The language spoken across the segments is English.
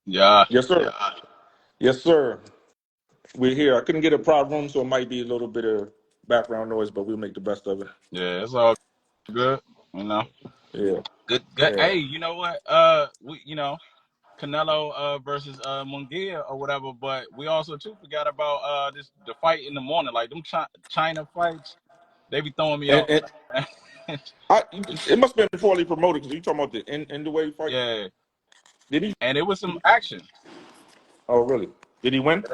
Yeah. Yes, sir. Yes, sir. We're here. I couldn't get a private room, so it might be a little bit of background noise, but we'll make the best of it. Yeah, it's all good. You know, Yeah, good, good. yeah. Hey, you know what? Canelo versus Munguia or whatever. But we also too forgot about this the fight in the morning, like them China fights. They be throwing me off. And it must have been poorly promoted because you talking about the in the way fight. Yeah, Did he? and it was some action. Oh, really? Did he win?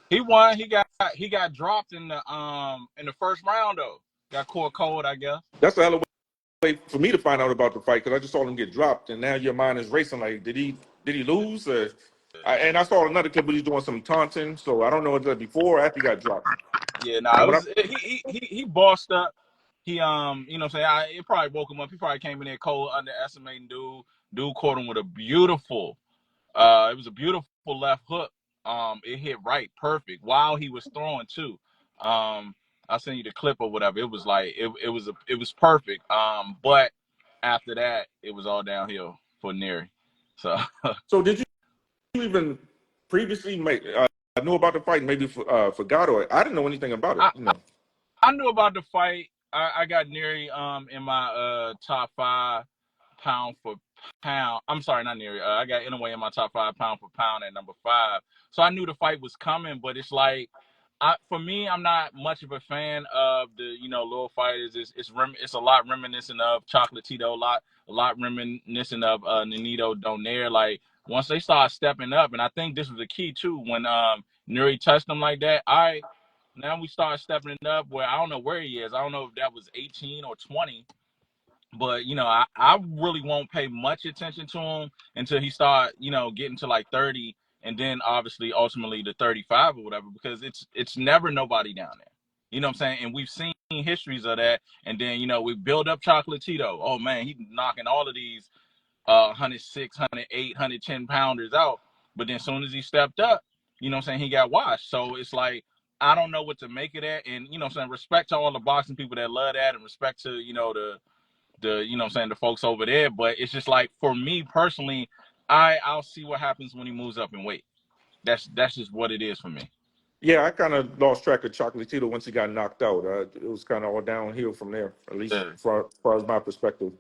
He won. He got dropped in the first round though. Got caught cold, I guess. That's a hell of a way for me to find out about the fight because I just saw him get dropped, and now your mind is racing. Like, did he lose? And I saw another clip where he's doing some taunting, so I don't know if it was before or after he got dropped. Yeah, nah, it But was he bossed up. He you know what I'm saying, it probably woke him up. He probably came in there cold, underestimating dude. Dude caught him with a beautiful it was a beautiful left hook. It hit right perfect while he was throwing too. I'll send you the clip or whatever. It was like it was perfect. But after that it was all downhill for Neri. So so did you even previously make? Knew about the fight, maybe forgot or I didn't know anything about it. I, I knew about the fight. I got Neri in my top 5 pound for pound. I'm sorry, not Neri. I got Inouye in my top 5 pound for pound at number 5. So I knew the fight was coming, but it's like for me, I'm not much of a fan of the little fighters. It's a lot reminiscent of Chocolatito, a lot reminiscent of Nonito Donaire. Like once they start stepping up, and I think this was the key too when Nuri touched them like that. Now we start stepping it up where I don't know where he is. I don't know if that was 18 or 20, but I really won't pay much attention to him until he start getting to like 30, and then obviously ultimately to 35 or whatever, because it's never nobody down there. You know what I'm saying? And we've seen histories of that, and then we build up Chocolatito. Oh man, he's knocking all of these 106, 108, 110 pounders out. But then as soon as he stepped up, you know what I'm saying, he got washed. So it's like, I don't know what to make of that. And, you know what I'm saying, respect to all the boxing people that love that, and respect to, the you know what I'm saying, the folks over there. But it's just like, for me personally, I'll see what happens when he moves up in weight. That's just what it is for me. Yeah, I kind of lost track of Chocolatito once he got knocked out. It was kind of all downhill from there, at least Yeah. far as my perspective.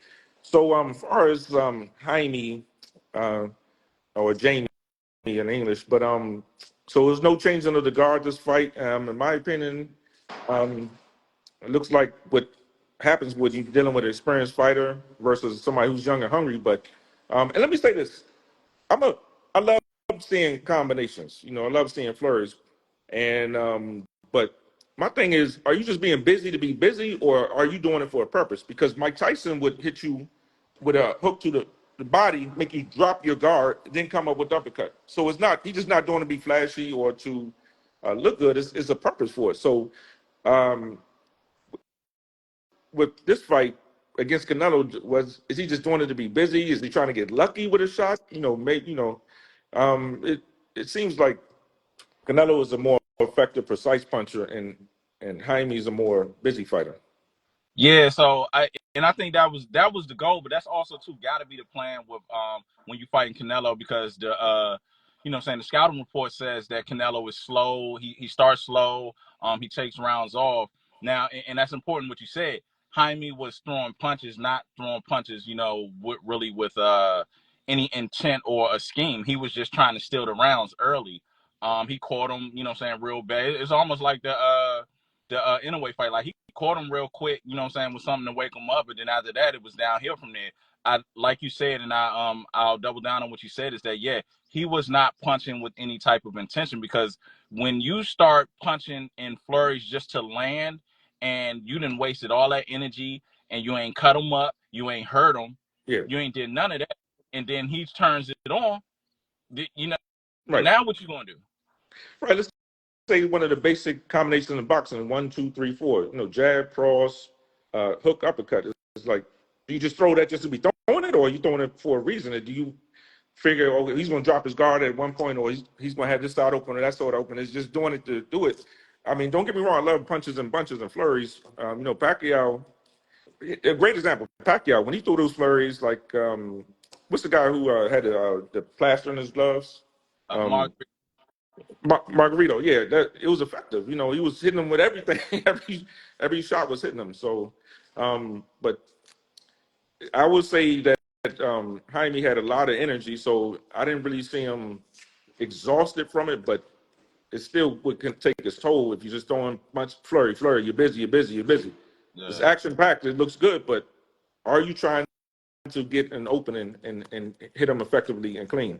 So, far as Jaime uh, or Jamie in English, but so there's no changing of the guard this fight. In my opinion, um, it looks like what happens when you're dealing with an experienced fighter versus somebody who's young and hungry. But and let me say this: I love seeing combinations. I love seeing flurries. And but my thing is, are you just being busy to be busy, or are you doing it for a purpose? Because Mike Tyson would hit you with a hook to the body, make you drop your guard, then come up with uppercut. So it's not, he's just not doing it to be flashy or to look good. It's a purpose for it. So um, with this fight against Canelo, is he just doing it to be busy? Is he trying to get lucky with a shot? Maybe it seems like Canelo is a more effective, precise puncher, and Jaime's a more busy fighter. Yeah, so I think that was the goal, but that's also too got to be the plan with when you fighting Canelo, because the you know what I'm saying, the scouting report says that Canelo is slow. He starts slow. He takes rounds off. Now, and that's important what you said. Jaime was throwing punches, not throwing punches, really with any intent or a scheme. He was just trying to steal the rounds early. He caught him, what I'm saying, real bad. It's almost like the Inouye fight. Like, he caught him real quick, what I'm saying, with something to wake him up, but then after that it was downhill from there. I like you said, and I'll double down on what you said, is that he was not punching with any type of intention, because when you start punching in flurries just to land, and you didn't wasted all that energy, and you ain't cut him up, you ain't hurt him, Yeah, you ain't did none of that, and then he turns it on, you know right, now what you gonna do? right. Let's say one of the basic combinations in boxing: 1, 2, 3, 4. Jab, cross, hook, uppercut. It's like, do you just throw that just to be throwing it, or are you throwing it for a reason? Or do you figure, oh, he's going to drop his guard at one point, or he's going to have this side open or that side open? It's just doing it to do it. I mean, don't get me wrong. I love punches and bunches and flurries. Pacquiao, a great example. Pacquiao, when he threw those flurries, like what's the guy who had the plaster in his gloves? Mark. Margarito, yeah, that it was effective. You know, he was hitting him with everything. every shot was hitting him. So, but I would say that Jaime had a lot of energy, so I didn't really see him exhausted from it. But it still can take its toll if you're just throwing much flurry. You're busy. It's Yeah, action packed. It looks good, but are you trying to get an opening and hit them effectively and clean?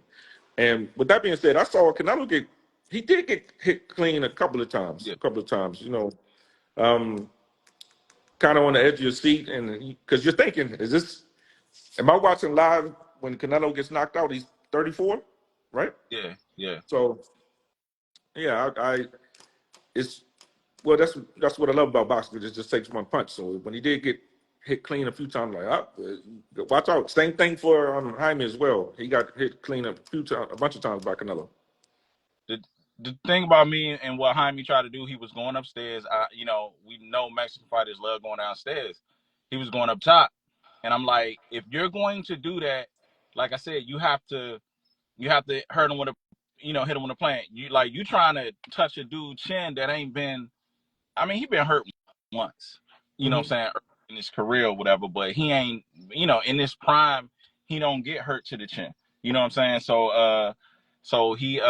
And with that being said, I saw Canelo he did get hit clean a couple of times. yeah, You know, um, kind of on the edge of your seat, and because you're thinking, am I watching live when Canelo gets knocked out? He's 34, right? yeah. So yeah, it's well, that's what I love about boxing. It just takes one punch. So when he did get hit clean a few times, like, watch out. Same thing for Jaime as well. He got hit clean a bunch of times by Canelo. The the thing about me and what Jaime tried to do, he was going upstairs. We know Mexican fighters love going downstairs. He was going up top, and I'm like, if you're going to do that, like I said, you have to hurt him with hit him with a plan. You trying to touch a dude's chin that ain't been. I mean, he been hurt once. You know what Mm-hmm. I'm saying, in his career or whatever, but he ain't. In this prime, he don't get hurt to the chin. You know what I'm saying? So he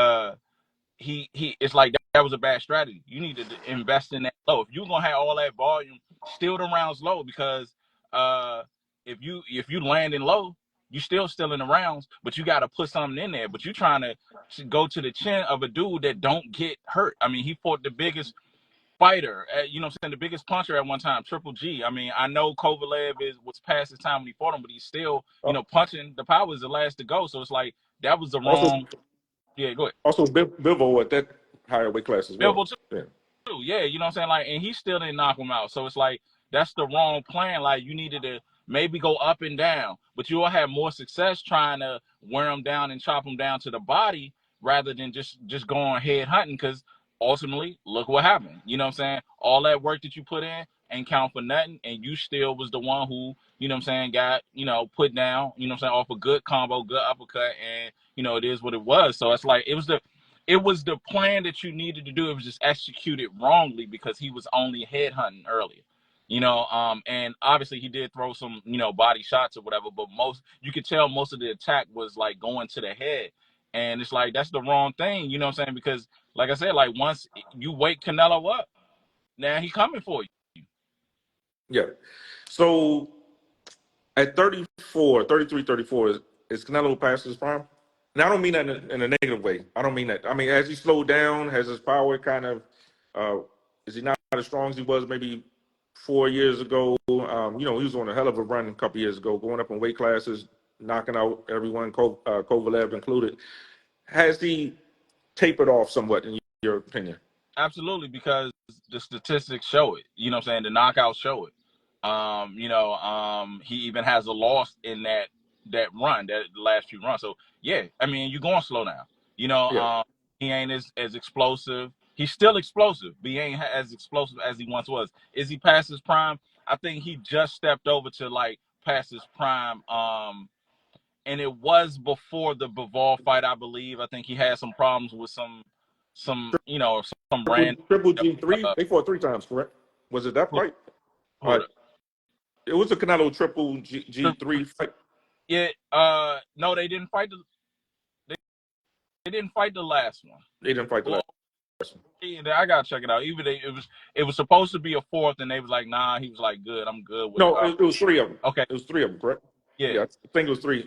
it's like that was a bad strategy. You need to invest in that low. If you're gonna have all that volume, steal the rounds low, because if you landing low, you still in the rounds, but you got to put something in there. But you trying to go to the chin of a dude that don't get hurt. I mean, he fought the biggest fighter, the biggest puncher at one time, Triple G. I mean, I know Kovalev was past his time when he fought him, but he's still, punching. The power is the last to go. So it's like that was the Also, wrong. Yeah, go ahead. Bivol at that higher weight class as well. Bivol too. Yeah, you know what I'm saying? Like, and he still didn't knock him out. So it's like that's the wrong plan. Like, you needed to maybe go up and down, but you will have more success trying to wear him down and chop him down to the body rather than just going head hunting. Because ultimately, look what happened. You know what I'm saying? All that work that you put in ain't count for nothing, and you still was the one who, you know what I'm saying, got, put down, you know what I'm saying, off a good combo, good uppercut, and it is what it was. So it's like it was the plan that you needed to do. It was just executed wrongly because he was only head hunting earlier. And obviously he did throw some, body shots or whatever, but you could tell most of the attack was like going to the head. And it's like that's the wrong thing, you know what I'm saying? Because like I said, like once you wake Canelo up, now he coming for you. Yeah. So at 34, 33, 34, is Canelo past his prime? And I don't mean that in a negative way. I don't mean that. I mean, as he slowed down, has his power kind of, is he not as strong as he was maybe 4 years ago? He was on a hell of a run a couple years ago, going up in weight classes, knocking out everyone, Kovalev included. Has he tapered off somewhat, in your opinion? Absolutely, because the statistics show it. You know what I'm saying? The knockouts show it. He even has a loss in that run, that last few runs. So yeah, I mean, you're going to slow down. Yeah. He ain't as explosive. He's still explosive, but he ain't as explosive as he once was. Is he past his prime? I think he just stepped over to like past his prime. And it was before the Bivol fight, I believe. I think he had some problems with some some random. Triple G3, Uh, they fought 3 times, correct? Was it that fight? hold up. It was a Canelo Triple G3 fight. Yeah. No, they didn't fight they didn't fight the last one. They didn't fight the last one. I gotta check it out. Even it was supposed to be a fourth, and they was like, nah. He was like, good. I'm good with it. No, it was 3 of them. Okay. It was 3 of them, correct? Yeah. I think it was 3.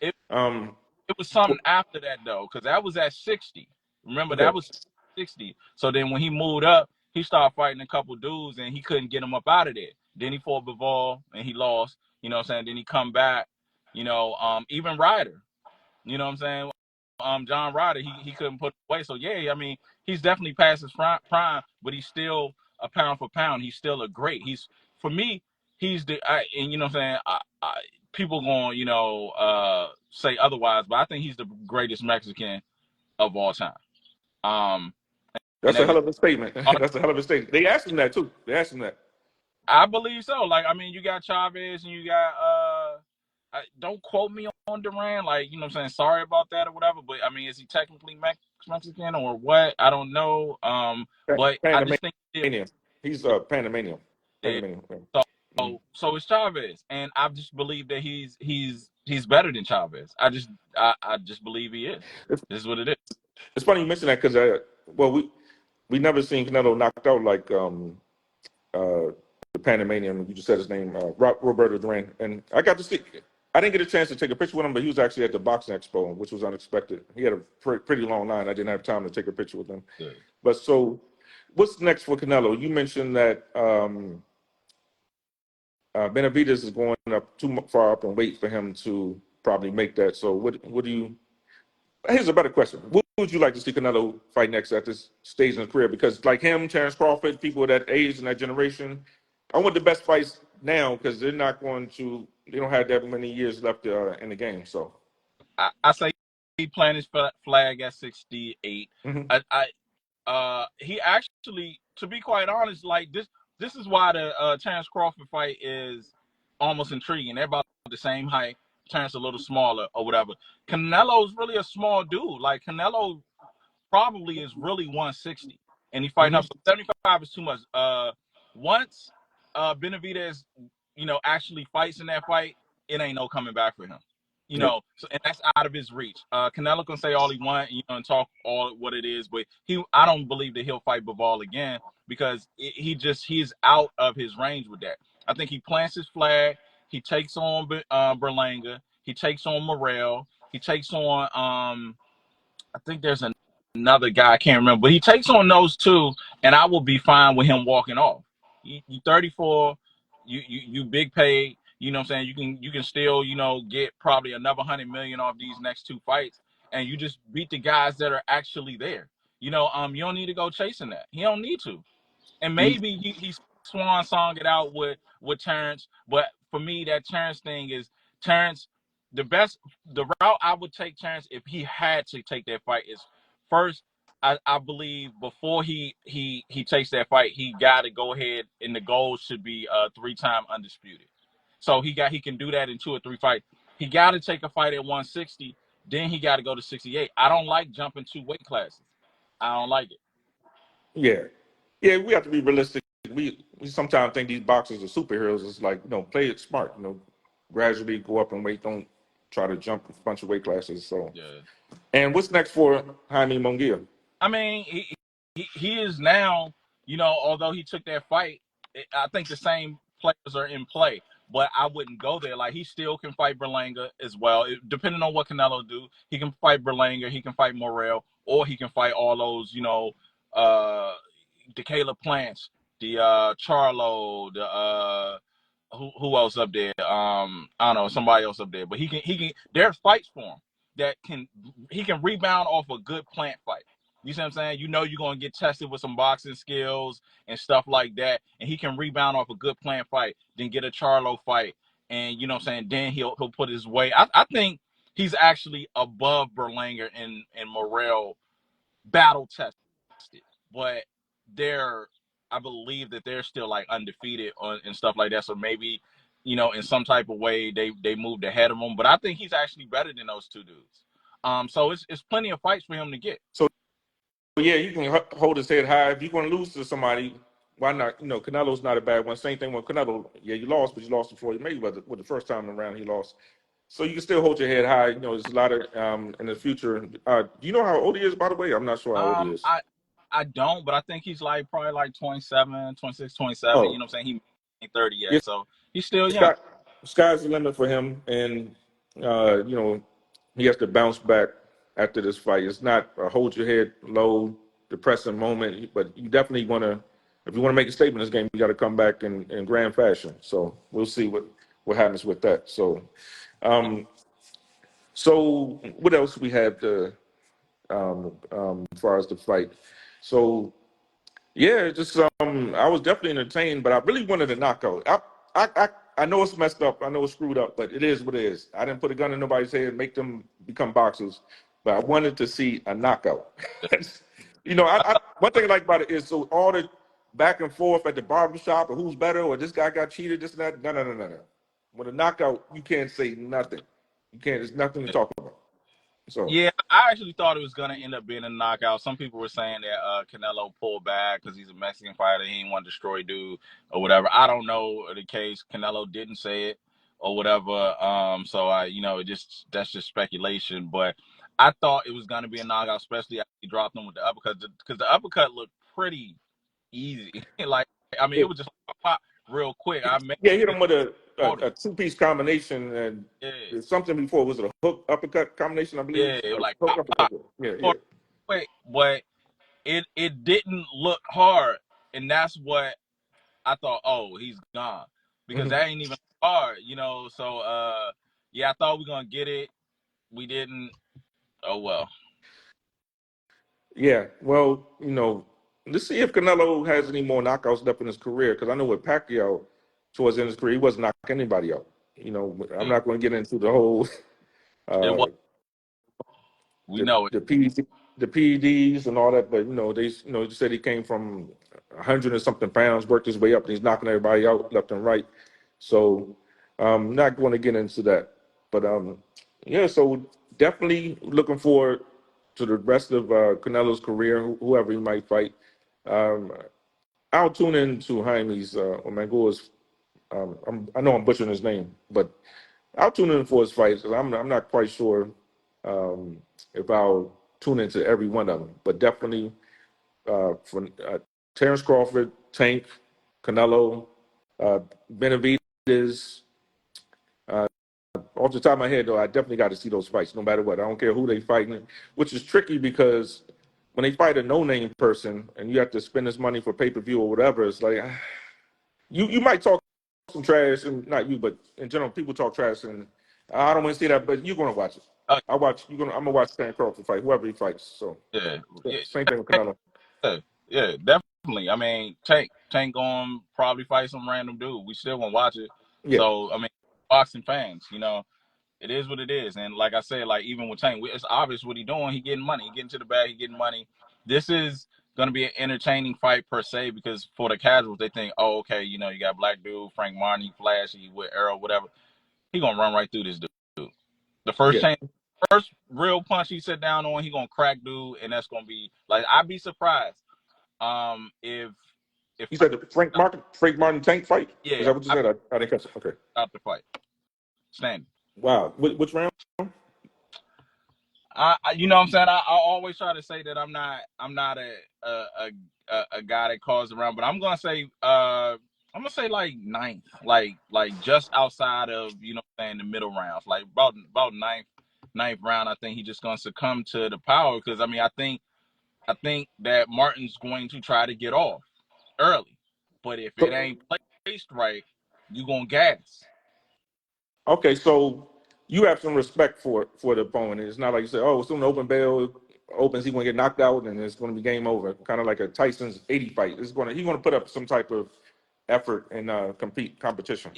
It Um, it was something after that though, because that was at 60. Remember, okay. that was 60. So then when he moved up, he started fighting a couple dudes, and he couldn't get him up out of there. Then he fought Bivol, and he lost. You know what I'm saying? Then he come back. Even Ryder. You know what I'm saying? John Ryder, he couldn't put away. So yeah, I mean, he's definitely past his prime, but he's still a pound for pound. He's still a great. For me, he's and you know what I'm saying. People going say otherwise, but I think he's the greatest Mexican of all time. That's a hell of a statement. That's a hell of a statement. They asked him that too. They asked him that. I believe so. Like, I mean, you got Chavez and you got don't quote me on Duran. Like, you know what I'm saying? Sorry about that or whatever. But I mean, is he technically Mexican or what? I don't know. But I just think Panamanian. He's Panamanian. that Panamanian. Mm. so it's Chavez, and I just believe that he's better than Chavez. I just believe he is. It's, This is what it is. it's funny you mention that because well we never seen Canelo knocked out like the Panamanian. You just said his name, Roberto Duran, and I got to see. I didn't get a chance to take a picture with him, but he was actually at the boxing expo, which was unexpected. He had a pretty long line. I didn't have time to take a picture with him. Good. But so, what's next for Canelo? You mentioned that Benavidez is going up too far up in weight for him to probably make that. So, what do you? Here's a better question. What would you like to see Canelo fight next at this stage in his career? Because like him, Terrence Crawford, people of that age and that generation, I want the best fights now because they don't have that many years left in the game. So I say he planted his flag at 68. mhm. He actually, to be quite honest, like this is why the Terrence Crawford fight is almost intriguing. They're about the same height. Terrence a little smaller or whatever. Canelo's really a small dude. Like Canelo probably is really 160, and he fighting up. Mhm. So 75 is too much. Once Benavidez, actually fights in that fight, it ain't no coming back for him. Yep. So and that's out of his reach. Canelo can say all he wants, and talk all what it is, but I don't believe that he'll fight Bivol again because he's out of his range with that. I think he plants his flag. He takes on Berlanga. He takes on Morrell. He takes on I think there's another guy I can't remember, but he takes on those two, and I will be fine with him walking off. You 34, you big paid. You know what I'm saying? You can still get probably another 100 million off these next two fights, and you just beat the guys that are actually there. You don't need to go chasing that. He don't need to. And You- maybe he swan song it out with Terrence, but for me that Terrence thing is Terrence. The route I would take Terrence if he had to take that fight is first. I believe before he takes that fight, he got to go ahead and the goal should be 3-time undisputed. So he can do that in 2 or 3 fights. He got to take a fight at 160, then he got to go to 68. I don't like jumping 2 weight classes. I don't like it. Yeah, yeah. We have to be realistic. We sometimes think these boxers are superheroes. It's like play it smart. Gradually go up in weight. Don't try to jump a bunch of weight classes. So, Yeah. and what's next for Jaime Munguia? I mean, he is now, although he took that fight, I think the same players are in play, but I wouldn't go there. Like, he still can fight Berlanga as well. Depending on what Canelo do, he can fight Berlanga, he can fight Morrell, or he can fight all those, the Caleb Plants, the Charlo, the who else up there? I don't know, somebody else up there. But he can. There's fights for him that he can rebound off a good plant fight. You see what I'm saying? You're gonna get tested with some boxing skills and stuff like that, and he can rebound off a good plant fight, then get a Charlo fight, and you know what I'm saying. Then he'll put his weight. I think he's actually above Berlanger and Morrell battle tested, but I believe that they're still like undefeated and stuff like that. So maybe, in some type of way they moved ahead of him. But I think he's actually better than those two dudes. So it's plenty of fights for him to get. So yeah, you can hold his head high. If you're going to lose to somebody, why not? Canelo's not a bad one. Same thing with Canelo. Yeah, you lost, but you lost to Floyd Mayweather. With the first time around, he lost. So you can still hold your head high. There's a lot of in the future. Do you know how old he is, by the way? I'm not sure how old he is. I don't, but I think he's probably like 27, 26, 27. Oh, You know what I'm saying? He ain't 30 yeah. yet, so he's still young. Sky's the limit for him, and he has to bounce back after this fight. It's not a hold your head low, depressing moment, but you definitely want to. If you want to make a statement in this game, you got to come back in grand fashion. So we'll see what happens with that. So what else we had as far as the fight? So yeah, just I was definitely entertained, but I really wanted a knockout. I know it's messed up, I know it's screwed up, but it is what it is. I didn't put a gun in nobody's head, make them become boxers, but I wanted to see a knockout. One thing I like about it is so all the back and forth at the barbershop or who's better or this guy got cheated, this and that. No. When a knockout, you can't say nothing. You can't. There's nothing to talk about. So Yeah, I actually thought it was gonna end up being a knockout. Some people were saying that Canelo pulled back because he's a Mexican fighter. He didn't want to destroy dude or whatever. I don't know the case. Canelo didn't say it or whatever. So that's just speculation. But I thought it was gonna be a knockout, especially after he dropped him with the uppercut, because the uppercut looked pretty easy. Like, I mean, yeah, it was just like a pop real quick. I made yeah, hit it him with notice. a two-piece combination and Yeah, there's something before. Was it a hook uppercut combination? I believe. yeah, it was like Hook pop, uppercut. pop, Yeah, yeah. real quick, but it didn't look hard, and that's what I thought. Oh, he's gone, because Hmm. that ain't even hard, you know. So yeah, I thought we were gonna get it. We didn't. Oh well. Yeah. Well, let's see if Canelo has any more knockouts left in his career. Because I know with Pacquiao, towards the end of his career, he wasn't knocking anybody out. I'm Yeah, not going to get into the whole it was. uh, We the know it. the PED, the PEDs and all that. But they said he came from 100 and something pounds, worked his way up, and he's knocking everybody out left and right. So not going to get into that. But yeah, so definitely looking forward to the rest of Canelo's career, whoever he might fight. Um, I'll tune in to Jaime's or Mangua's. I know I'm butchering his name, but I'll tune in for his fights. I'm not quite sure um, if I'll tune into every one of them, but definitely for Terrence Crawford, Tank, Canelo, uh, Benavidez. Uh, Off the top of my head, though, I definitely got to see those fights, no matter what. I don't care who they fighting, which is tricky because when they fight a no-name person and you have to spend this money for pay-per-view or whatever, it's like you might talk some trash, and not you, but in general, people talk trash, and I don't want to see that. But you're gonna watch it. Oh I watch. I'm gonna watch Terrence Crawford fight whoever he fights. So yeah, yeah, same thing with Canelo. yeah, yeah, definitely. I mean, Tank going probably fight some random dude. We still gonna watch it. Yeah, So I mean, boxing fans, it is what it is. And like I said, like even with Tank, it's obvious what he's doing. He getting money. He getting to the bag. He getting money. This is gonna be an entertaining fight per se, because for the casuals, they think, oh, okay, you got black dude, Frank Martin, flashy with Earl, whatever. He gonna run right through this dude. The yeah. first real punch he sit down on, he gonna crack dude, and that's gonna be like, I'd be surprised if You said the Frank Martin Tank fight. Is yeah, that what you I said? I didn't catch it. Okay. stop the fight standing. Wow. Which round? You know what I'm saying? I always try to say that I'm not a guy that calls around, but I'm gonna say like ninth, like just outside of, the middle rounds, like about ninth round. I think he's just gonna succumb to the power, because I mean I think that Martin's going to try to get off early, but if it So ain't placed right, you gonna gas. okay, so you have some respect for the opponent. It's not like you say, oh, it's an open bail, opens, he's gonna get knocked out, and it's gonna be game over. Kind of like a Tyson's 80 fight. He's gonna put up some type of effort and competition.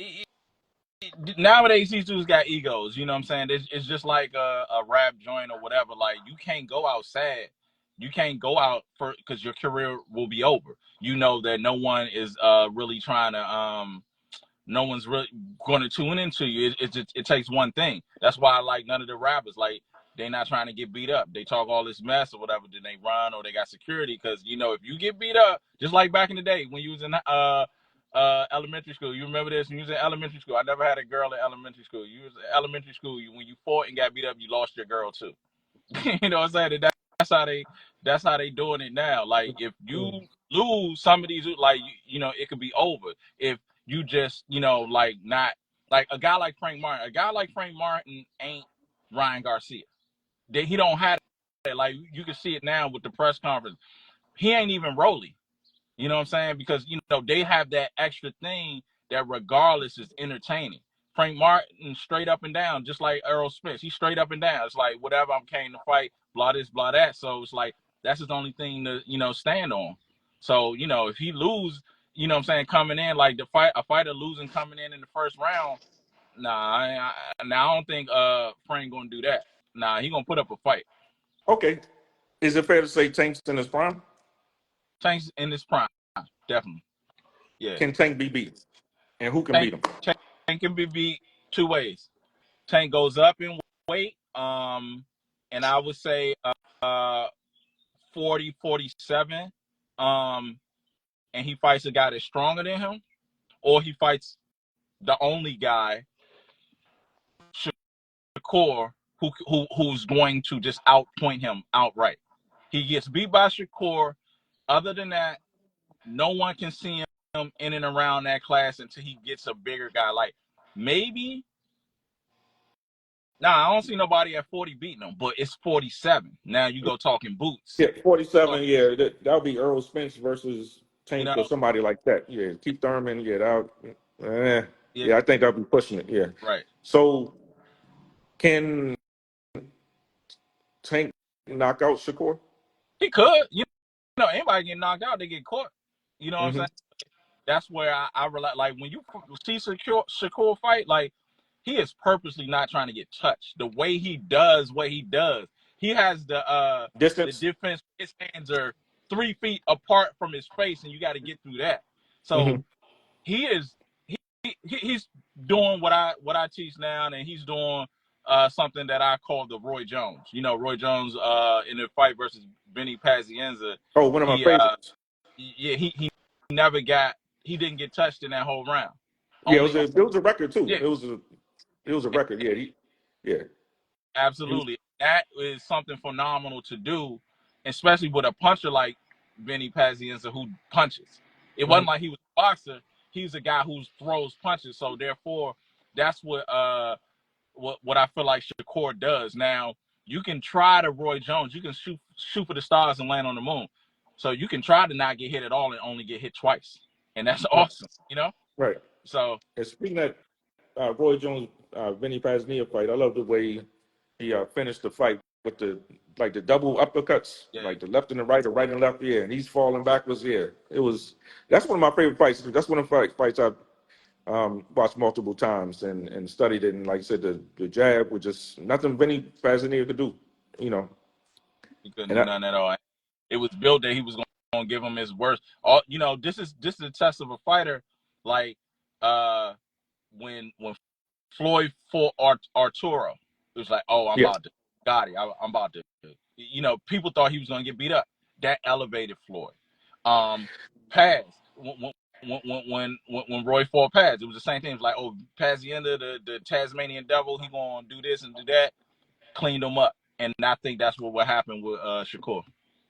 Nowadays these dudes got egos, you know what I'm saying? It's just like a rap joint or whatever. Like, you can't go out sad. You can't go out for, because your career will be over. You know that no one is really trying to no one's really going to tune into you. It takes one thing. That's why I like none of the rappers. Like, they not trying to get beat up. They talk all this mess or whatever, then they run, or they got security, because if you get beat up, just like back in the day when you was in elementary school. You remember this? When you was in elementary school, I never had a girl in elementary school. You was in elementary school. When you fought and got beat up, you lost your girl too. You know what I'm saying? That's how they doing it now. Like, if you lose some of these, like, it could be over. If you just, like, not like a guy like Frank Martin. A guy like Frank Martin ain't Ryan Garcia. He don't have that. Like, you can see it now with the press conference. He ain't even Rolly. You know what I'm saying? Because, they have that extra thing that regardless is entertaining. Frank Martin, straight up and down, just like Earl Spence. He's straight up and down. It's like, whatever, I'm came to fight, blah this, blah that. So it's like, that's his only thing to, stand on. So, if he lose, you know what I'm saying, coming in, like a fighter losing coming in the first round, nah, I don't think Frank gonna do that. Nah, he gonna put up a fight. Okay, is it fair to say Tank's in his prime? Tank's in his prime, definitely. Yeah. Can Tank be beat, and who can Tank, beat him? Tank can be beat two ways. Tank goes up in weight, and I would say 40, 47, and he fights a guy that's stronger than him, or he fights the only guy, Shakur, who's going to just outpoint him outright. He gets beat by Shakur. Other than that, no one can see him in and around that class until he gets a bigger guy. Like maybe, I don't see nobody at 40 beating him, but it's 47. Now you go talking boots. Yeah, 47. Yeah, that'll be Earl Spence versus You Tank know, or somebody like that. Yeah, Keith Thurman. Yeah, yeah, yeah, I think I'll be pushing it. Yeah. right. So can Tank knock out Shakur? He could. You know, anybody get knocked out, they get caught. You know what I'm Mm-hmm. saying? That's where I rely. Like when you see Shakur fight, like he is purposely not trying to get touched. The way he does what he does, he has the Distance. defense. His hands are 3 feet apart from his face, and you got to get through that. Mm-hmm. So he's doing what I teach now, and he's doing something that I call the Roy Jones. You know, Roy Jones in the fight versus Benny Pazienza, Oh, one of my he favorites. he never he didn't get touched in that whole round. Yeah, Only it was a record too. yeah, It was a record. Yeah, yeah. He was, absolutely. That is something phenomenal to do, especially with a puncher like Benny Pazienza who punches. It wasn't mhm. like he was a boxer. He's a guy who throws punches. So therefore, that's what I feel like Shakur does. Now you can try to Roy Jones. You can shoot for the stars and land on the moon. So you can try to not get hit at all and only get hit twice, and that's awesome. You know. Right. So And speaking of Roy Jones, Vinny Paznia fight, I love the way he finished the fight with the double uppercuts, yeah, like the left and the right, or right and left. Yeah, and he's falling backwards. Yeah, that's one of my favorite fights. That's one of the fights I've watched multiple times and studied it. And like I said, the jab was just nothing Vinny Paznia could do. You know, he couldn't and do nothing at all. It was built that he was going to give him his worst. All you know, this is a test of a fighter. Like when Floyd fought Arturo, it was like, oh, I'm yeah, about to Gotti. I'm about to. You know, people thought he was going to get beat up. That elevated Floyd. Paz when Roy fought Paz, it was the same thing. It was like, oh, Pazienza, the Tasmanian devil, he going to do this and do that. Cleaned him up, and I think that's what happened with Shakur.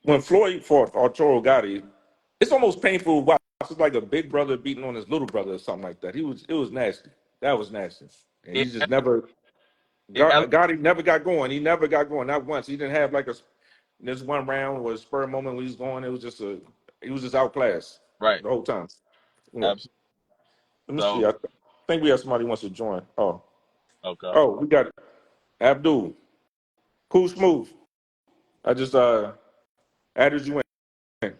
when Floyd fought Arturo Gotti, it's almost painful to watch. It's like a big brother beating on his little brother or something like that. It was nasty. That was nasty. And he It, just never it Gotti never got going. He never got going. Not once. He didn't have like this one round was a spur moment when he was going. It was just he was just outclassed right. the whole time. Yeah. Absolutely. Let me So see. I think we have somebody who wants to join. okay. We got Abdul. Cool Smooth. I just added you in.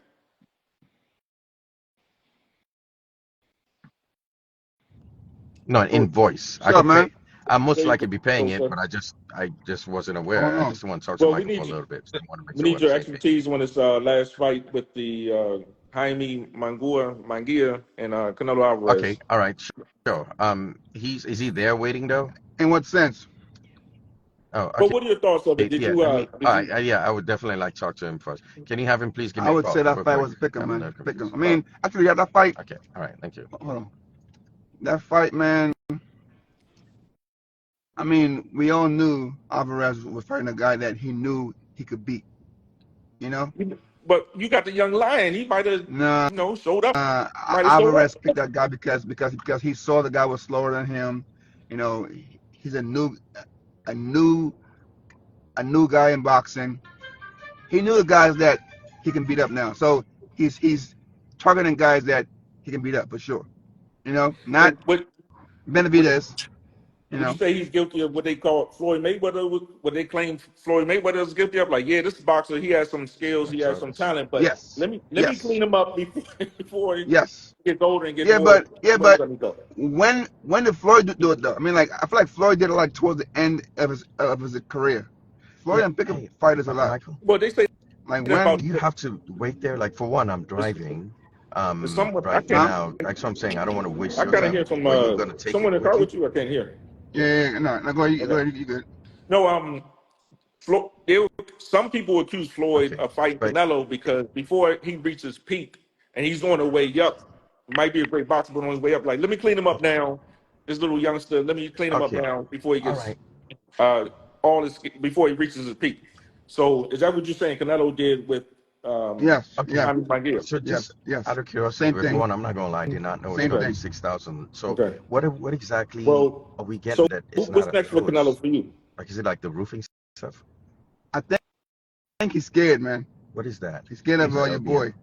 No, an Cool. invoice. I What's up, could man? pay. I most There you likely be paying go, it, sir. but I just wasn't What's going aware. I on? just want to talk to Well, we Michael for need a you. little bit. So I want to make We sure we're need on the your same page. expertise on this last fight with the Jaime Munguia, and Canelo Okay, Alvarez. all right, sure. Is he there waiting though? In what sense? Oh, Well, okay. what are your thoughts of it? Yeah, let me. Did All right, you? yeah, I would definitely like to talk to him first. Can you have him please give I me a would call say that fight before was a you pick 'em, have man. another Pick 'em. conversation? I mean, actually, yeah, that fight. Okay, all right, thank you. Hold on. That fight, man. I mean, we all knew Alvarez was fighting a guy that he knew he could beat. You know? But you got the young lion. He might have, Nah. showed up. Might have showed up. Alvarez picked that guy because he saw the guy was slower than him. You know, he's a new guy in boxing. He knew the guys that he can beat up now. So he's targeting guys that he can beat up for sure. You know, not And would Benavidez. You would you know, say he's guilty of what they call Floyd Mayweather? What they claim Floyd Mayweather is guilty of? Like, yeah, this boxer, he has some skills, he has some Service. talent, but yes, let me clean yes, him up before he yes. gets older and get Yeah, more. but Where let me go? when did Floyd do it though? I mean, like I feel like Floyd did it like towards the end of his career. Floyd Yeah. didn't pick up Hey, fighters a lot. Michael, Well, they say Like that when, about do you have to wait there? Like for one, I'm it's, driving someone. I right can't. huh? now. That's what I'm saying. I don't want to waste I your gotta time. hear from Were you gonna take someone it in the with car you? with you. I can't hear. Yeah, no, go ahead, Okay. you good. No, some people accuse Floyd Okay, of fighting but Canelo because before he reaches peak and he's on the way up, might be a great boxer, but on his way up, like let me clean him up okay, now. This little youngster, let me clean him up okay, now before he all gets right. all this before he reaches his peak. So is that what you're saying Canelo did with Yes, Okay, yes, Jaime Munguia? so yes, just yes. out of curiosity, Same with thing. one, I'm not gonna lie, I did not know it's Same Okay, thing. 36,000. So okay. what exactly Well, are we so getting that is not what's next for Canelo close? for you? Like, is it like the roofing stuff? I think he's scared, man. What is that? He's scared What of is that, your LBM? boy,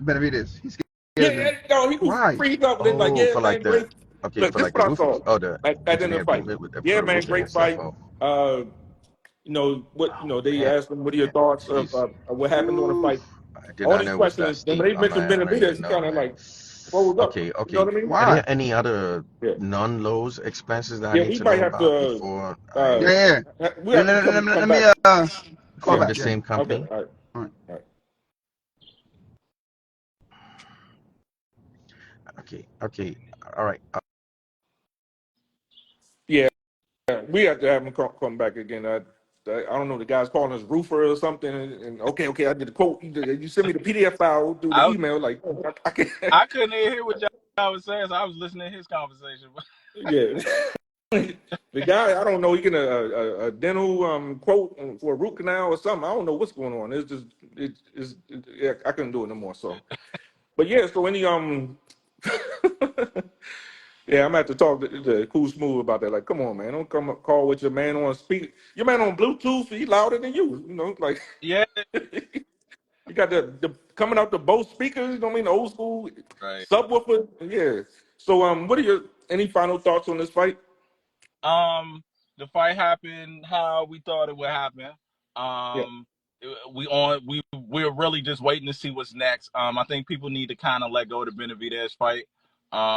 Benavidez. He's Yeah, scared of him. no, he was Why? freed up and then like, Oh, yeah, for like man, great. Look, for this is like the what I roofing, saw oh, the at the end of the engineer fight. doing it for Yeah, the man, roofing and great stuff. fight. Oh, They man, asked him, what are your thoughts jeez. of what happened during the Ooh, fight? I did All not these know it was that questions, then when steep. they mentioned I don't Benavidez, even he know, kind of man. like froze up. Okay, You know okay. what I mean? Are Why? there any other Yeah. non-Lowe's expenses that I Yeah, need we to might know have about to, before uh, I Yeah, yeah. we Let, have to let, let, come let back. me call from back. the Yeah. same Okay, company? all right, All right. all right. Okay, okay, all right. Yeah, we have to have him come back again. I don't know, the guy's calling us roofer or something. And okay, I did the quote. You send me the PDF file through the I email. Like, I can't. I couldn't even hear what y'all was saying, so I was listening to his conversation. Yeah. The guy, I don't know, he getting a dental quote for a root canal or something. I don't know what's going on. It's just yeah, I couldn't do it no more. So, but yeah, so any yeah, I'm gonna have to talk to Cool Smooth about that. Like, come on, man, don't come call with your man on speak. Your man on Bluetooth, he louder than you. You know, like Yeah, you got the coming out the Bose speakers. You know what I mean? The old school right. subwoofer. Yeah. So what are your any final thoughts on this fight? The fight happened how we thought it would happen. Yeah. Um, we're really just waiting to see what's next. I think people need to kind of let go of the Benavidez fight.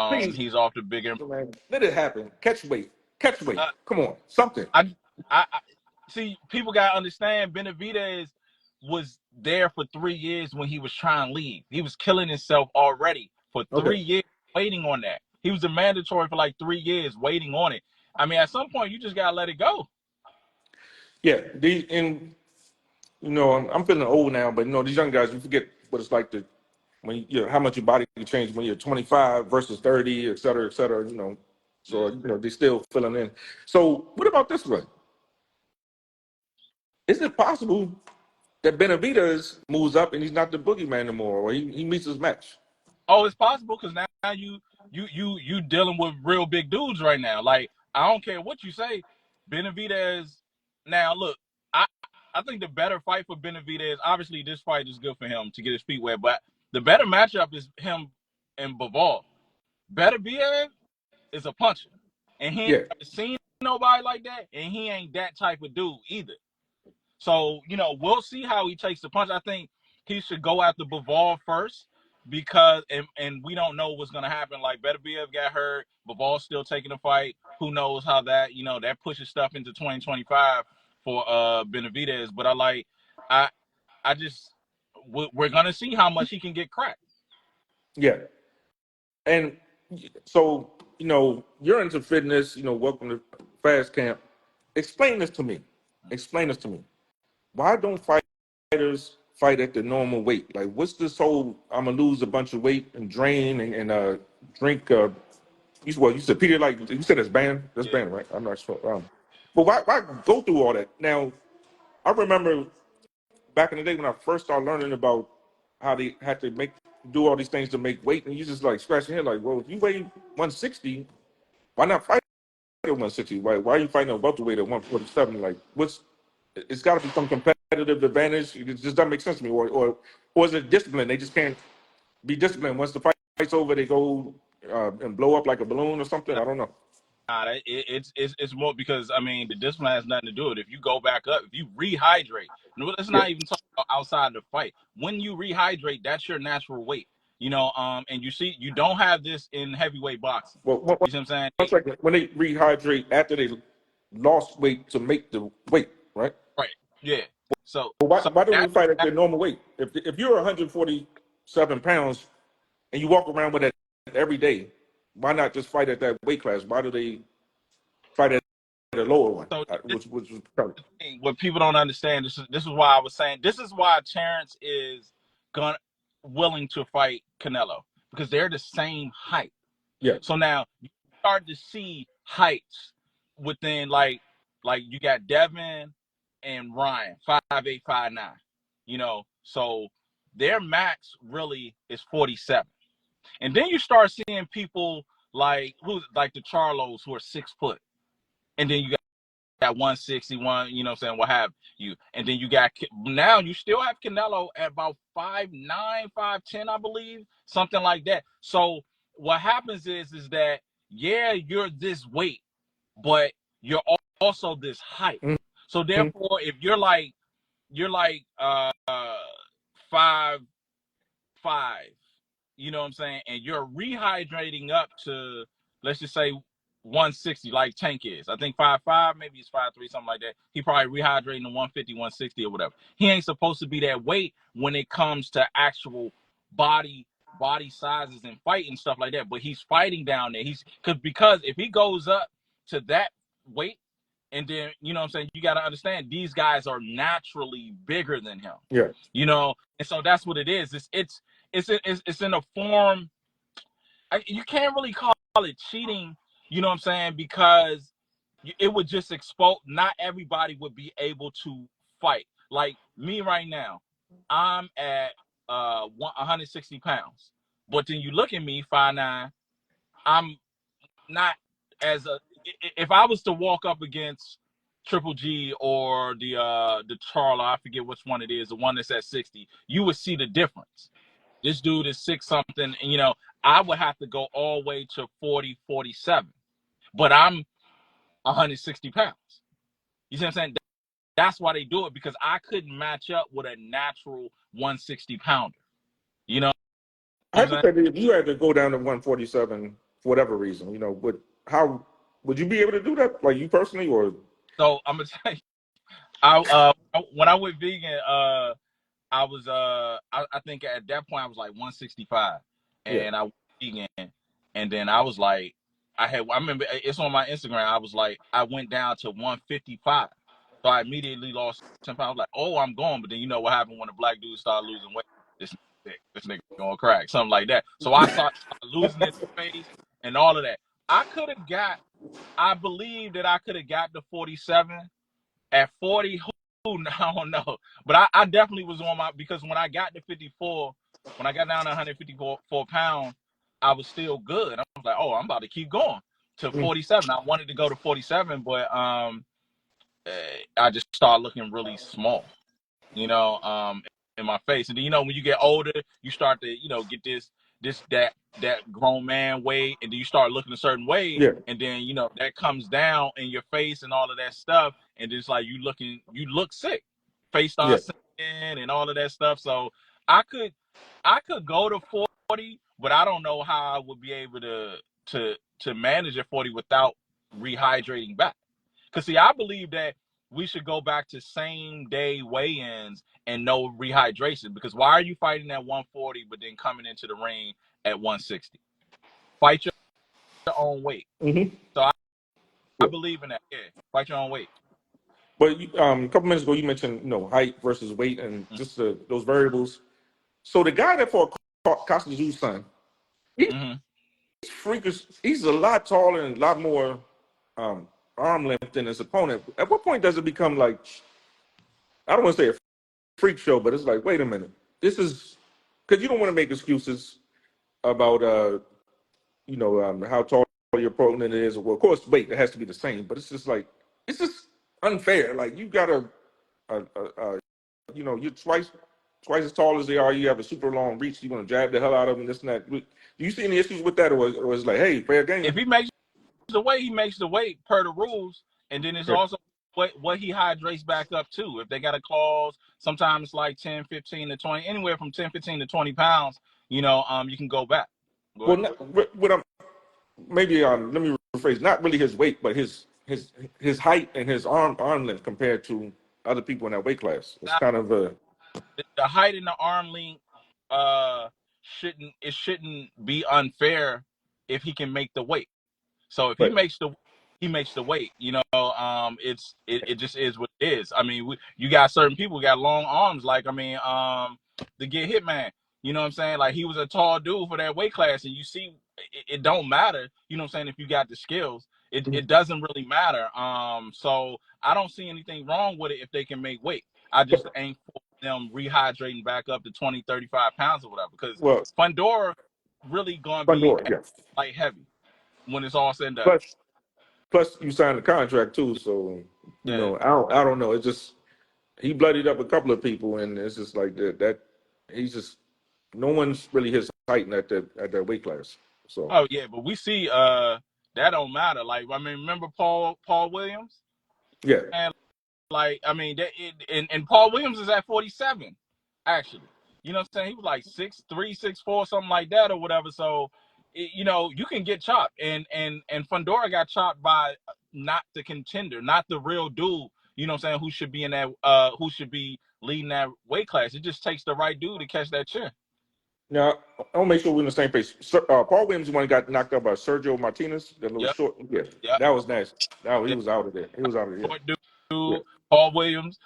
Please, He's off the bigger. man, let it happen. Catch weight. Uh, Come on, something. I see. People gotta understand. Benavidez was there for 3 years when he was trying to leave. He was killing himself already for Okay. 3 years, waiting on that. He was a mandatory for like 3 years, waiting on it. I mean, at some point, you just gotta let it go. Yeah. And I'm feeling old now, but these young guys, you forget what it's like to when how much your body can change when you're 25 versus 30, et cetera, et cetera. So Yeah. they still filling in. So what about this one? Is it possible that Benavidez moves up and he's not the boogeyman anymore, or he meets his match? Oh, it's possible because now you dealing with real big dudes right now. Like I don't care what you say, Benavidez. Now look, I I think the better fight for Benavidez. Obviously, this fight is good for him to get his feet wet, but the better matchup is him and Bivol. Benavidez is a puncher, and he ain't Yeah. seen nobody like that, and he ain't that type of dude either. So, we'll see how he takes the punch. I think he should go after Bivol first because and we don't know what's gonna happen. Like Beterbiev got hurt, Bivol's still taking the fight. Who knows how that pushes stuff into 2025 for Benavidez. But I I just we're gonna see how much he can get cracked. Yeah. And so, you're into fitness, welcome to Fast Camp. Explain this to me. Explain this to me. Why don't fighters fight at the normal weight? Like, what's this whole I'm gonna lose a bunch of weight and drain and drink you said Peter, like you said it's banned. That's Yeah. banned, right? I'm not sure. But why go through all that? Now, I remember back in the day when I first started learning about how they had to do all these things to make weight, and you just like scratching your head, like, well, if you weigh 160, why not fight at 160? Why are you fighting a welterweight at 147? Like, it's got to be some competitive advantage. It just doesn't make sense to me. Or is it discipline? They just can't be disciplined. Once the fight's over, they go and blow up like a balloon or something. I don't know. Nah, it's more because I mean the discipline has nothing to do with it. If you go back up, if you rehydrate, let's Yeah. not even talk about outside the fight. When you rehydrate, that's your natural weight. And you see you don't have this in heavyweight boxing. Well, You see what I'm one saying? second. When they rehydrate after they lost weight to make the weight, right? Right. Yeah. So But why so why don't they that, fight at that their normal weight? If you're 147 pounds and you walk around with that every day, why not just fight at that weight class? Why do they fight at the lower one, So which was probably. what people don't understand, this is why I was saying, this is why Terrence is willing to fight Canelo, because they're the same height. Yeah. So now you start to see heights within, like you got Devin and Ryan, 5'8", 5'9". You know, so their max really is 47. And then you start seeing people like the Charlos, who are 6 foot. And then you got 161, you know what I'm saying, what have you. And then you got, now you still have Canelo at about 5'9", 5'10", I believe, something like that. So what happens is that, yeah, you're this weight, but you're also this height. Mm-hmm. So therefore, if you're like 5'5", you know what I'm saying, and you're rehydrating up to, let's just say, 160, like Tank is. I think 5'5", maybe he's 5'3", something like that. He probably rehydrating to 150, 160 or whatever. He ain't supposed to be that weight when it comes to actual body sizes and fight and stuff like that. But he's fighting down there. Because if he goes up to that weight, and then, you know what I'm saying, you got to understand, these guys are naturally bigger than him. Yeah. You know, and so that's what it is. It's in a form, you can't really call it cheating, you know what I'm saying, because it would just expose, not everybody would be able to fight. Like me right now, I'm at 160 pounds, but then you look at me, 5'9", I'm not if I was to walk up against Triple G or the Charla, I forget which one it is, the one that's at 60, you would see the difference. This dude is 6 something, and you know, I would have to go all the way to 40, 47. But I'm 160 pounds. You see what I'm saying? That's why they do it, because I couldn't match up with a natural 160 pounder. You know what I'm saying? Hypothetically, if you had to go down to 147 for whatever reason, you know, how would you be able to do that? Like you personally, or? So I'm gonna tell you, when I went vegan, I was I think at that point I was like 165, and I went vegan, and then I was like, I remember it's on my Instagram. I was like, I went down to 155, so I immediately lost 10 pounds. I was like, oh, I'm going. But then you know what happened when a black dude started losing weight? This nigga gonna crack, something like that. So I started losing his face and all of that. I believe that I could have got to 47. At 40, I don't know. But I definitely was on because when I got to 54, when I got down to 154 pounds, I was still good. I was like, oh, I'm about to keep going to 47. I wanted to go to 47, but I just started looking really small, you know, in my face. And then, you know, when you get older, you start to, you know, get that grown man weight, and then you start looking a certain way, and then, you know, that comes down in your face and all of that stuff, and it's like you look sick, face starts sinking and all of that stuff. So I could go to 40, but I don't know how I would be able to manage at 40 without rehydrating back. Because see, I believe that we should go back to same day weigh-ins and no rehydration. Because why are you fighting at 140 but then coming into the ring at 160? Fight your own weight. Mm-hmm. So I believe in that. Yeah, fight your own weight. But a couple minutes ago, you mentioned, you know, height versus weight and just those variables. So the guy that fought Costa Zoo's son, he's freakish. He's a lot taller and a lot more arm length than his opponent. At what point does it become like, I don't want to say a freak show, but it's like, wait a minute, this is, because you don't want to make excuses about how tall your opponent is. Well, of course, weight, it has to be the same, but it's just like, it's just unfair. Like, you got you're twice as tall as they are. You have a super long reach. You want to jab the hell out of them, this and that. Do you see any issues with that, or is like, hey, fair game? If he makes the weight, he makes the weight per the rules, and then it's also what he hydrates back up to. If they got a clause, sometimes it's like 10, 15 to 20, anywhere from 10, 15 to 20 pounds. You know, you can go back. Well, let me rephrase. Not really his weight, but his height and his arm length compared to other people in that weight class. It's kind of the height and the arm length shouldn't be unfair if he can make the weight. So if he makes the weight, you know, it just is what it is. I mean, you got certain people who got long arms, like the Get Hitman. You know what I'm saying? Like he was a tall dude for that weight class, and you see, it don't matter. You know what I'm saying? If you got the skills, it doesn't really matter. So I don't see anything wrong with it if they can make weight. I just ain't for them rehydrating back up to 20, 35 pounds or whatever, because Well, Fundora really gonna be Pandora, yes. light heavy when it's all said and done. Plus, you signed a contract too, so Yeah. I don't know. It's just he bloodied up a couple of people, and it's just like that he's just no one's really his height at that weight class. So Oh yeah, but we see that don't matter. Like I mean, remember Paul Williams? yeah. And like I mean, and Paul Williams is at 47, actually. You know what I'm saying? He was like 6'3", 6'4", something like that or whatever. So you can get chopped, and Fundora got chopped by not the contender, not the real dude. You know what I'm saying? Who should be in that? Who should be leading that weight class? It just takes the right dude to catch that chin. Now I'll make sure we're in the same page. Paul Williams, the one who got knocked out by Sergio Martinez, that little Yep. short. Yeah, Yep. that was nasty. He Yep. was out of there. He was out of there. Short dude, Yeah. Paul Williams.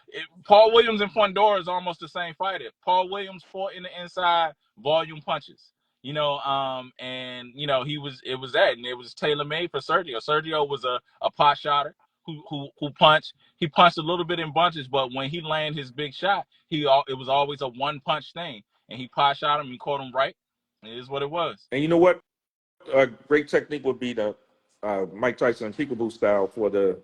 Paul Williams and Fundora is almost the same fighter. Paul Williams fought in the inside volume punches. And it was that, and it was tailor made for Sergio. Sergio was a pot shotter who punched. He punched a little bit in bunches, but when he landed his big shot, it was always a one punch thing, and he pot shot him. He caught him right. It is what it was. And you know what? A great technique would be the Mike Tyson peekaboo style for the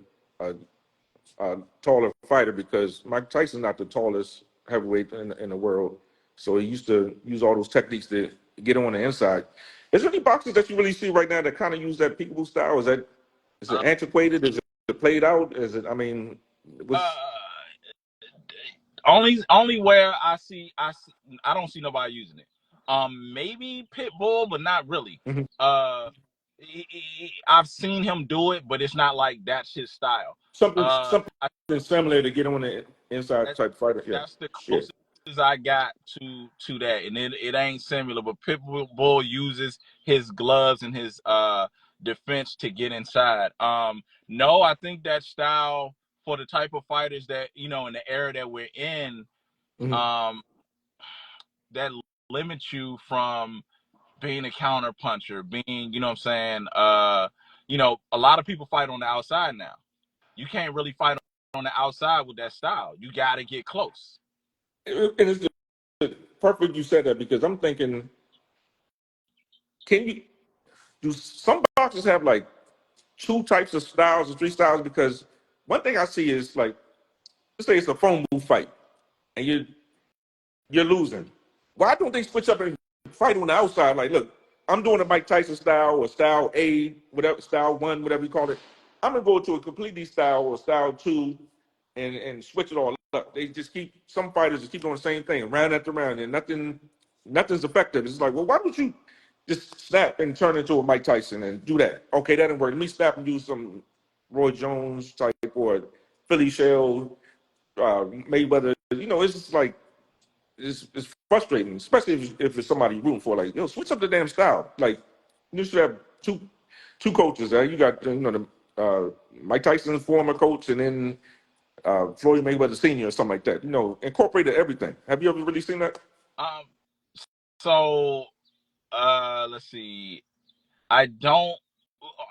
taller fighter, because Mike Tyson's not the tallest heavyweight in the world. So he used to use all those techniques to get on the inside. Is there any boxers that you really see right now that kind of use that peekaboo style? Is it antiquated? Is it played out? Is it? I mean, only where I don't see nobody using it. Maybe Pitbull, but not really. Mhm. I've seen him do it, but it's not like that's his style. something similar to get on the inside type fighter. Yeah. That's the closest I got to that, and it ain't similar. But Pitbull uses his gloves and his defense to get inside. No, I think that style for the type of fighters that in the era that we're in, Mhm. that limits you from being a counter puncher, being, you know what I'm saying, a lot of people fight on the outside now. You can't really fight on the outside with that style. You got to get close. And it's perfect you said that, because I'm thinking, do some boxers have like two types of styles or three styles? Because one thing I see is, like, let's say it's a phone booth fight and you're losing. Why don't they switch up and fight on the outside? Like, look, I'm doing a Mike Tyson style or style A, whatever, style one, whatever you call it. I'm gonna go to a completely style or style two and switch it all up. Some fighters just keep doing the same thing, round after round, and nothing's effective. It's like, well, why don't you just snap and turn into a Mike Tyson and do that? Okay, that didn't work. Let me snap and do some Roy Jones type or Philly Shell, Mayweather. It's just like, it's frustrating, especially if it's somebody you're rooting for. Like, switch up the damn style. Like, you should have two coaches. You got Mike Tyson's former coach, and then Floyd Mayweather Sr. or something like that. Incorporated everything. Have you ever really seen that? So let's see. I don't.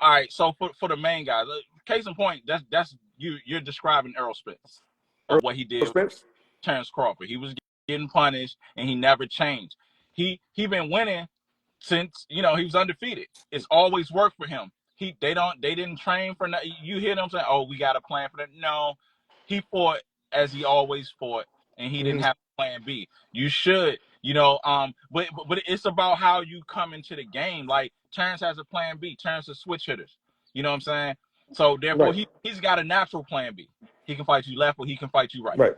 All right. So for the main guys, case in point, that's you're describing Errol Spence of what he did with Terrence Crawford. He was getting punished, and he never changed. He been winning since he was undefeated. It's always worked for him. They didn't train for nothing. You hear them saying, "Oh, we got a plan for that." No, he fought as he always fought, and he didn't have a plan B. You should, but it's about how you come into the game. Like Terrence has a plan B. Terrence is switch hitters. You know what I'm saying? So therefore, he's got a natural plan B. He can fight you left, or he can fight you right. Right.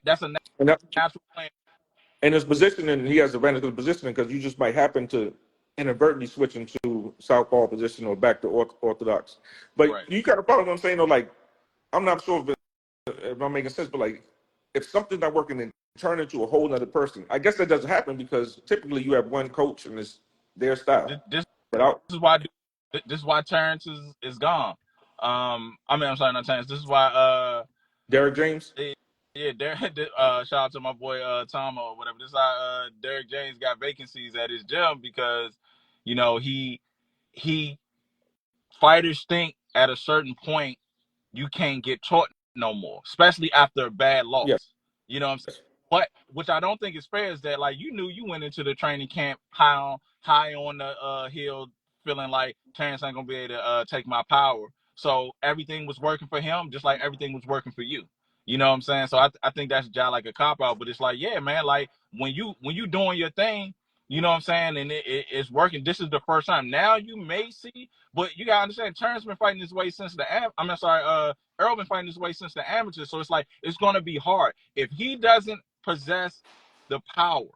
That's a natural plan. And his positioning, he has advantage of positioning, because you just might happen to inadvertently switch into southpaw position or back to orthodox. But you kind of follow what I'm saying, though. Like, I'm not sure if I'm making sense, but like, if something's not working, then turn into a whole other person. I guess that doesn't happen because typically you have one coach and it's their style. This is why Terrence is gone. I mean, I'm sorry, not Terrence. This is why Derek James. yeah, Derek. Shout out to my boy Tom or whatever. This is how Derek James got vacancies at his gym because, you know, he fighters think at a certain point you can't get taught no more, especially after a bad Yes. loss. You know what I'm saying? But which I don't think is fair is that like you knew you went into the training camp high on the hill, feeling like Terrence ain't gonna be able to take my power. So everything was working for him, just like everything was working for you. You know what I'm saying? So I think that's just like a cop out, but it's like, yeah, man, like when you doing your thing, you know what I'm saying, and it's working. This is the first time. Now you may see, but you gotta understand, Terrence been fighting this way since Earl been fighting this way since the amateurs. So it's like it's gonna be hard if he doesn't possess the power.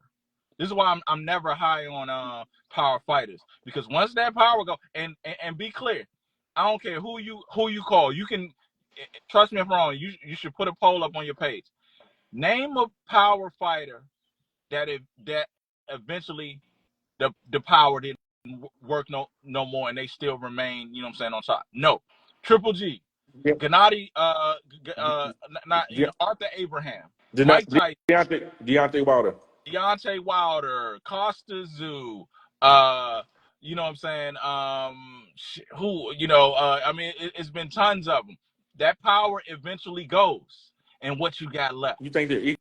This is why I'm never high on power fighters, because once that power go, and be clear, I don't care who you call. You can trust me if I'm wrong. You should put a poll up on your page. Name a power fighter that eventually the power didn't work no more and they still remain, you know what I'm saying, on top. No. Triple G, Yeah. Gennady, not De- Arthur Abraham, De- Mike Tyson, Deontay Wilder. Deontay Wilder, Costa Zoo, you know what I'm saying? Who, I mean, it's been tons of them. That power eventually goes, and what you got left. You think that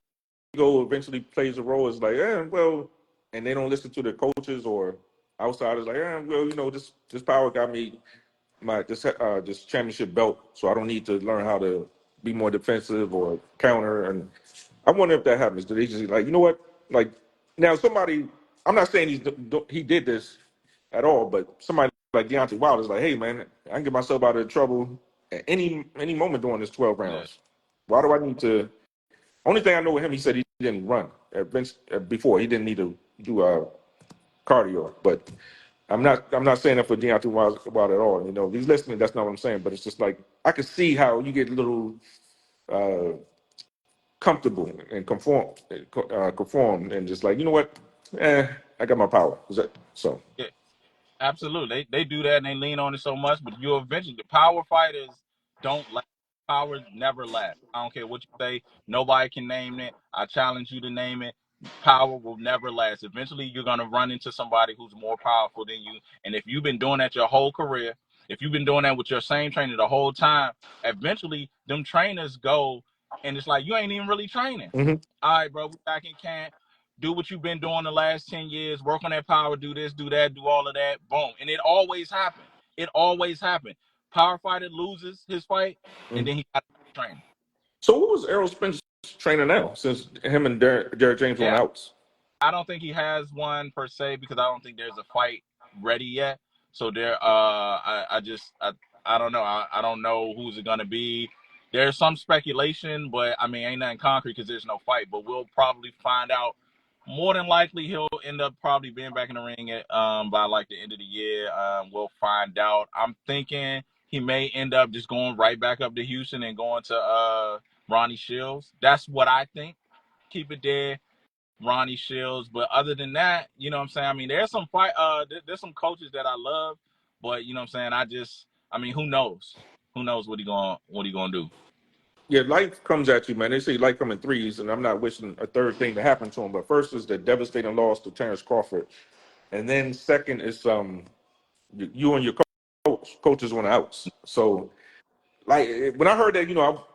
ego eventually plays a role? It's like, well, and they don't listen to their coaches or outsiders. Like, well, this power got me this championship belt, so I don't need to learn how to be more defensive or counter. And I wonder if that happens. Do they just like, you know what? Like now, somebody. I'm not saying he did this at all, but somebody like Deontay Wilder is like, hey man, I can get myself out of trouble at any moment during this 12 Yeah. rounds. Why do I need to? Only thing I know with him, he said he didn't run before. He didn't need to do cardio. But I'm not saying that for Deontay Wilder at all. If he's listening, that's not what I'm saying. But it's just like I could see how you get a little comfortable and conform, and just like, you know what, I got my power. So Yeah. Absolutely. They do that and they lean on it so much, but you'll eventually, the power fighters don't last. Power never lasts. I don't care what you say. Nobody can name it. I challenge you to name it. Power will never last. Eventually, you're going to run into somebody who's more powerful than you. And if you've been doing that your whole career, if you've been doing that with your same trainer the whole time, eventually them trainers go and it's like, you ain't even really training. mhm. All right, bro, we back in camp. Do what you've been doing the last 10 years, work on that power, do this, do that, do all of that, boom. And it always happened. It always happened. Power fighter loses his fight, and then he got to train. So what was Errol Spence trainer now, since him and Derek James went Yeah, outs? I don't think he has one per se because I don't think there's a fight ready yet. So I don't know. I don't know who's it gonna be. There's some speculation, but I mean, ain't nothing concrete because there's no fight. But we'll probably find out. More than likely, he'll end up probably being back in the ring by like the end of the year. We'll find out. I'm thinking he may end up just going right back up to Houston and going to Ronnie Shields. That's what I think. Keep it there. Ronnie Shields. But other than that, you know what I'm saying? I mean, there's some there's some coaches that I love, but you know what I'm saying? I mean, who knows? Who knows what he gonna do? Yeah, life comes at you, man. They say life come in threes, and I'm not wishing a third thing to happen to him. But first is the devastating loss to Terrence Crawford, and then second is you and your coaches on the outs. So like when I heard that,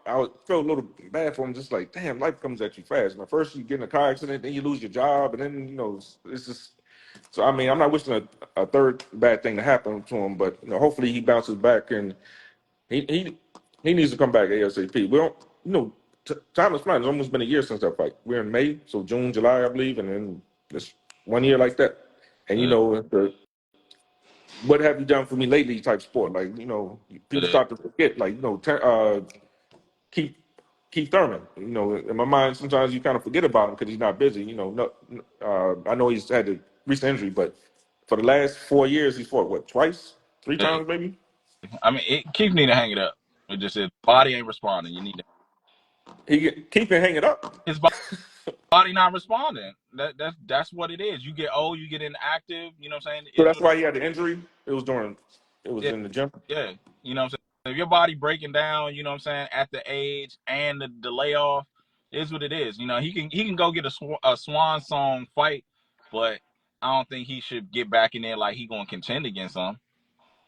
I felt a little bad for him. Just like, damn, life comes at you fast. Man, first you get in a car accident, then you lose your job, and then it's just. So I mean, I'm not wishing a third bad thing to happen to him, but hopefully he bounces back, and he he he needs to come back ASAP. We don't, time is flying. It's almost been a year since that fight. We're in May, so June, July, I believe, and then just 1 year like that. And the what have you done for me lately type sport. Like, people start to forget, like, Keith Keith Thurman. In my mind, sometimes you kind of forget about him because he's not busy. I know he's had a recent injury, but for the last 4 years, he's fought what, twice, three times, maybe. I mean, Keith need to hang it up. It just his body ain't responding. You need to. Keith can hang it up. His body not responding. That's what it is. You get old, you get inactive. You know what I'm saying? So It that's do that. why he had the injury. It was Yeah, in the gym. yeah. You know what I'm saying? if your body breaking down, you know what I'm saying, at the age and the layoff, is what it is. You know, he can go get a swan song fight, but I don't think he should get back in there like he gonna contend against him.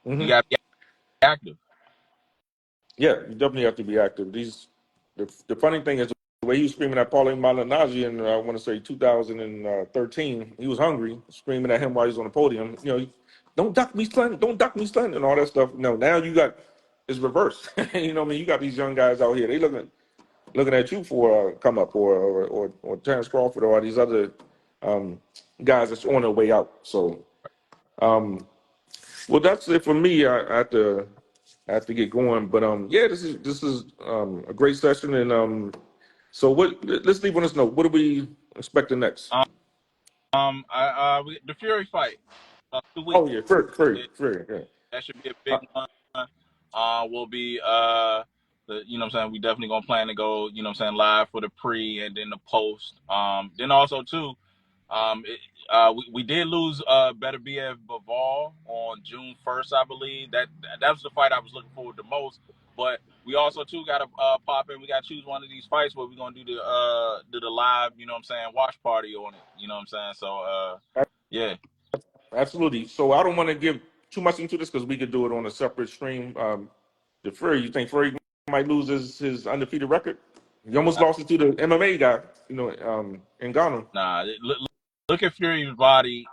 You got to be active. Yeah, you definitely have to be active. The funny thing is the way he was screaming at Pauline Malignaggi in I want to say 2013. He was hungry, screaming at him while he's on the podium. You know, don't duck me, son. Don't duck me, son, and all that stuff. No, now you got it's reversed. You know what I mean? You got these young guys out here. They looking at you for a come up or Terrence Crawford or these other guys that's on their way out. So, well, that's it for me. I have to get going, but yeah, this is a great session, and so what? Let's leave on this note. What are we expecting next? The Fury fight, 2 weeks. Oh yeah, Fury. Yeah. That should be a big one. Will be you know what I'm saying, we definitely gonna plan to go, you know what I'm saying, live for the pre and then the post. Then also too, we did lose Better BF Bivol on June 1st, I believe. That was the fight I was looking forward to most. But we also too gotta pop in. We gotta choose one of these fights where we're gonna do the live, you know what I'm saying, watch party on it. You know what I'm saying? So yeah. Absolutely. So I don't want to give too much into this because we could do it on a separate stream. The Fury, you think Fury might lose his undefeated record? He almost lost it to the MMA guy, you know, in Ghana. Nah, look at Fury's body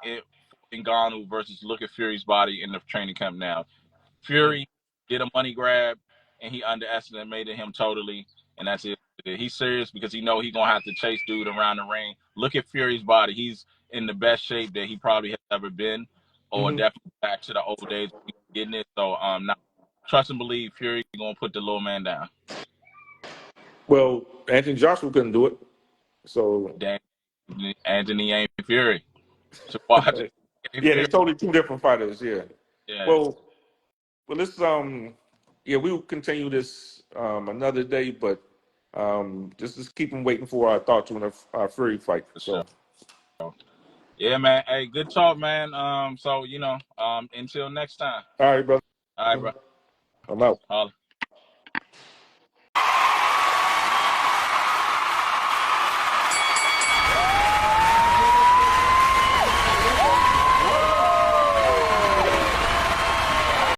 in Ghana versus look at Fury's body in the training camp now. Fury did a money grab, and he underestimated him totally, and that's it. He's serious because he know he's going to have to chase dude around the ring. Look at Fury's body. He's in the best shape that he probably has ever been, or definitely back to the old days when he was getting it. So, now, trust and believe Fury going to put the little man down. Well, Anthony Joshua couldn't do it. So Anthony ain't Fury. To watch it. Yeah, they're totally two different fighters. Yeah. Yeah. Well, let's yeah, we will continue this another day, but just keep them waiting for our thoughts on our Fury fight. So. Yeah, man. Hey, good talk, man. So you know, until next time. All right, brother. All right, bro. I'm out. Holla.